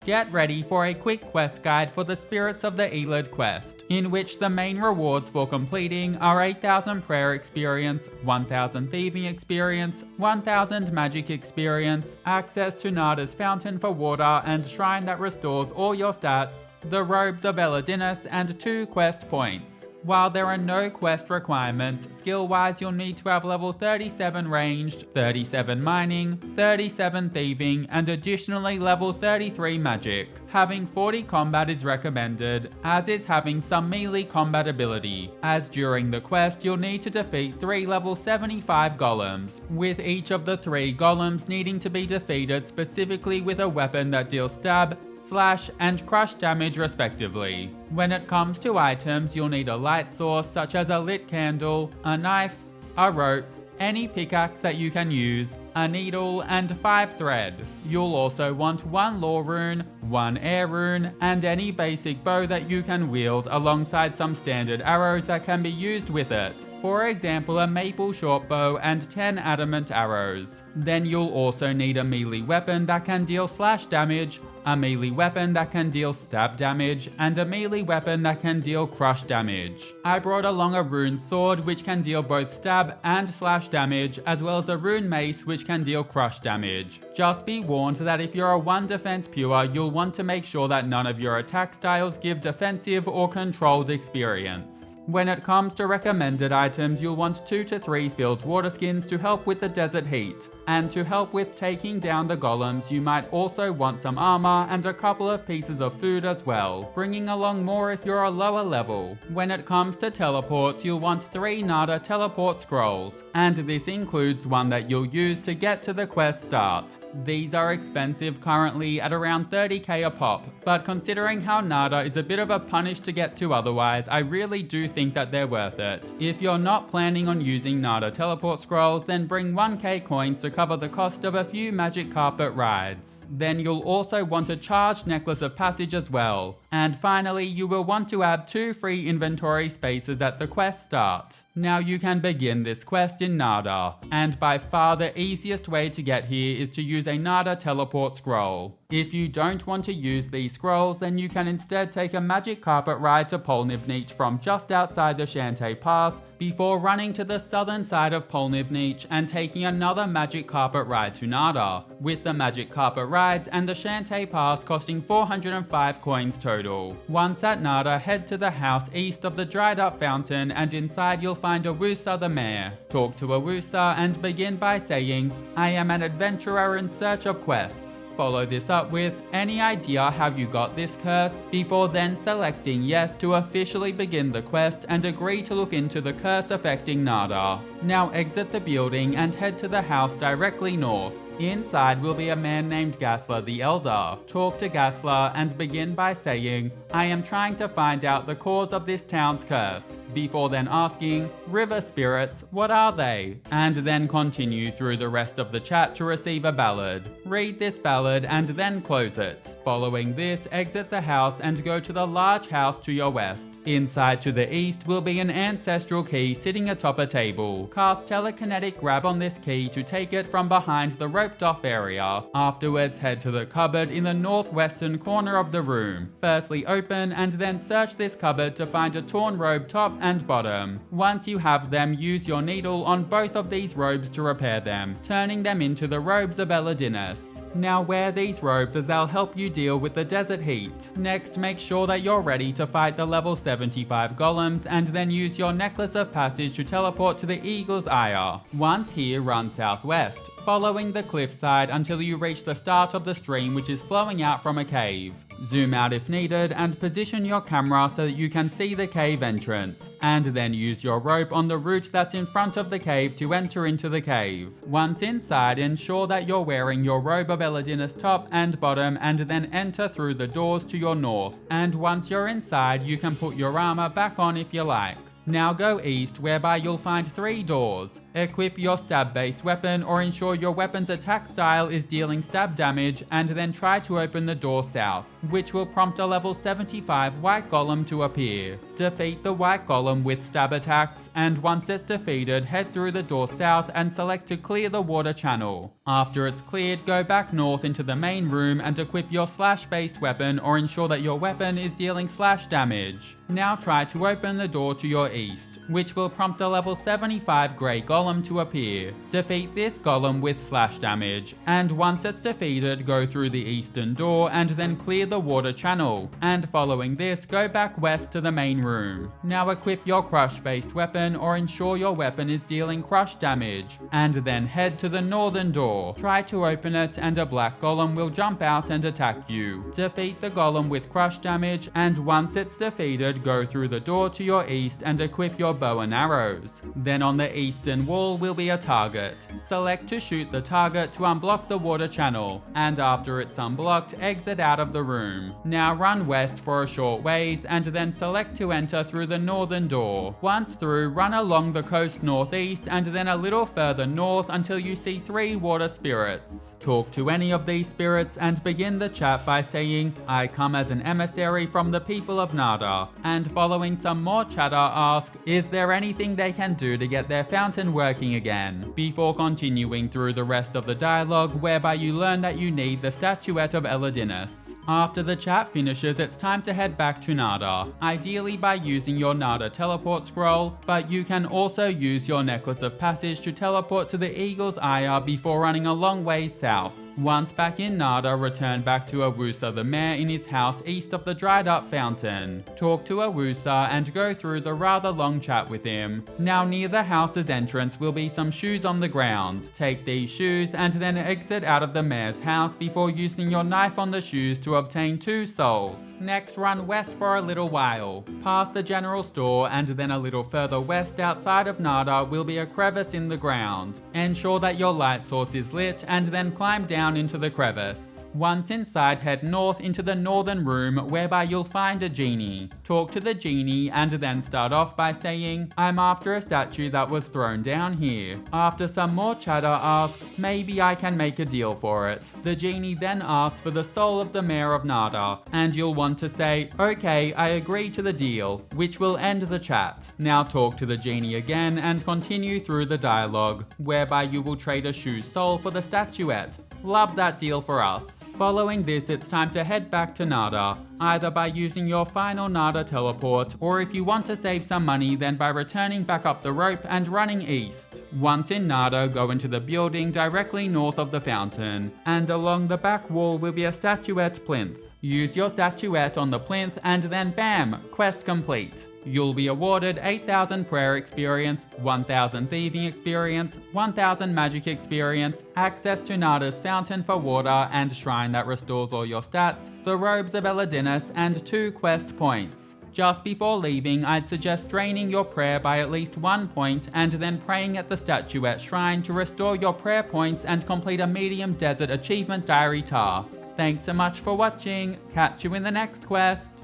Get ready for a quick quest guide for the Spirits of the Elid quest, in which the main rewards for completing are 8,000 prayer experience, 1,000 thieving experience, 1,000 magic experience, access to Nardah's fountain for water and shrine that restores all your stats, the robes of Elidinis, and 2 quest points. While there are no quest requirements, skill-wise you'll need to have level 37 ranged, 37 mining, 37 thieving, and additionally level 33 magic. Having 40 combat is recommended, as is having some melee combat ability, as during the quest you'll need to defeat 3 level 75 golems, with each of the 3 golems needing to be defeated specifically with a weapon that deals stab, slash, and crush damage respectively. When it comes to items, you'll need a light source such as a lit candle, a knife, a rope, any pickaxe that you can use, a needle, and 5 thread. You'll also want 1 Law Rune, 1 Air Rune, and any basic bow that you can wield alongside some standard arrows that can be used with it. For example, a maple shortbow and 10 adamant arrows. Then you'll also need a melee weapon that can deal slash damage, a melee weapon that can deal stab damage, and a melee weapon that can deal crush damage. I brought along a rune sword which can deal both stab and slash damage, as well as a rune mace which can deal crush damage. Just be warned that if you're a 1 defense pure, you'll want to make sure that none of your attack styles give defensive or controlled experience. When it comes to recommended items, you'll want 2 to 3 filled water skins to help with the desert heat. And to help with taking down the golems, you might also want some armor and a couple of pieces of food as well, bringing along more if you're a lower level. When it comes to teleports, you'll want 3 Nardah teleport scrolls, and this includes one that you'll use to get to the quest start. These are expensive currently at around 30k a pop, but considering how Nardah is a bit of a punish to get to otherwise, I really do think that they're worth it. If you're not planning on using Nardah teleport scrolls, then bring 1k coins to cover the cost of a few magic carpet rides. Then you'll also want a charged necklace of passage as well. And finally, you will want to have 2 free inventory spaces at the quest start. Now you can begin this quest in Nardah, and by far the easiest way to get here is to use a Nardah teleport scroll. If you don't want to use these scrolls, then you can instead take a magic carpet ride to Polnivneach from just outside the Shantae Pass, before running to the southern side of Polnivneach and taking another magic carpet ride to Nardah, with the magic carpet rides and the Shantae Pass costing 405 coins total. Once at Nardah, head to the house east of the dried up fountain, and inside you'll find Awusa the mayor. Talk to Awusa and begin by saying, "I am an adventurer in search of quests." Follow this up with, "Any idea how you got this curse?" before then selecting yes to officially begin the quest and agree to look into the curse affecting Nardah. Now exit the building and head to the house directly north. Inside will be a man named Gasler the Elder. Talk to Gasler and begin by saying, "I am trying to find out the cause of this town's curse," before then asking, "River spirits, what are they?" and then continue through the rest of the chat to receive a ballad. Read this ballad and then close it. Following this, exit the house and go to the large house to your west. Inside to the east will be an ancestral key sitting atop a table. Cast telekinetic grab on this key to take it from behind the roped off area. Afterwards, head to the cupboard in the northwestern corner of the room. Firstly open and then search this cupboard to find a torn robe top and bottom. Once you have them, use your needle on both of these robes to repair them, turning them into the robes of Elidinis. Now wear these robes as they'll help you deal with the desert heat. Next, make sure that you're ready to fight the level 75 golems, and then use your necklace of passage to teleport to the Eagle's Ire. Once here, run southwest, following the cliffside until you reach the start of the stream, which is flowing out from a cave. Zoom out if needed and position your camera so that you can see the cave entrance, and then use your rope on the route that's in front of the cave to enter into the cave. Once inside, ensure that you're wearing your robe of Elidinis top and bottom, and then enter through the doors to your north, and once you're inside you can put your armor back on if you like. Now go east, whereby you'll find 3 doors. Equip your stab-based weapon or ensure your weapon's attack style is dealing stab damage, and then try to open the door south, which will prompt a level 75 white golem to appear. Defeat the white golem with stab attacks, and once it's defeated, head through the door south and select to clear the water channel. After it's cleared, go back north into the main room and equip your slash-based weapon or ensure that your weapon is dealing slash damage. Now try to open the door to your east, which will prompt a level 75 grey golem to appear. Defeat this golem with slash damage, and once it's defeated, go through the eastern door and then clear the water channel, and following this, go back west to the main room. Now equip your crush-based weapon or ensure your weapon is dealing crush damage, and then head to the northern door. Try to open it and a black golem will jump out and attack you. Defeat the golem with crush damage, and once it's defeated, go through the door to your east and equip your bow and arrows. Then on the eastern wall will be a target. Select to shoot the target to unblock the water channel, and after it's unblocked, exit out of the room. Now run west for a short ways and then select to enter through the northern door. Once through, run along the coast northeast and then a little further north until you see 3 water spirits. Talk to any of these spirits and begin the chat by saying, "I come as an emissary from the people of Nardah," and following some more chatter, ask, "Is there anything they can do to get their fountain working again?" Before continuing through the rest of the dialogue, whereby you learn that you need the Statuette of Elidinis. After the chat finishes, it's time to head back to Nardah, ideally by using your Nardah teleport scroll, but you can also use your Necklace of Passage to teleport to the Eagle's Ire before running a long way south. Once back in Nardah, return back to Awusa the Mayor in his house east of the dried up fountain. Talk to Awusa and go through the rather long chat with him. Now near the house's entrance will be some shoes on the ground. Take these shoes and then exit out of the Mayor's house before using your knife on the shoes to obtain 2 souls. Next, run west for a little while. Past the general store and then a little further west outside of Nardah will be a crevice in the ground. Ensure that your light source is lit and then climb down into the crevice. Once inside, head north into the northern room whereby you'll find a genie. Talk to the genie and then start off by saying, "I'm after a statue that was thrown down here." After some more chatter, ask, "Maybe I can make a deal for it." The genie then asks for the soul of the Mayor of Nardah, and you'll want to say, "Okay, I agree to the deal," which will end the chat. Now talk to the genie again and continue through the dialogue, whereby you will trade a shoe soul for the statuette. Love that deal for us. Following this, it's time to head back to Nardah, either by using your final Nardah teleport, or if you want to save some money, then by returning back up the rope and running east. Once in Nardah, go into the building directly north of the fountain, and along the back wall will be a statuette plinth. Use your statuette on the plinth and then bam, quest complete. You'll be awarded 8,000 prayer experience, 1,000 thieving experience, 1,000 magic experience, access to Nardah's fountain for water and shrine that restores all your stats, the robes of Elidinis, and 2 quest points. Just before leaving, I'd suggest draining your prayer by at least 1 point and then praying at the Statuette shrine to restore your prayer points and complete a medium desert achievement diary task. Thanks so much for watching, catch you in the next quest!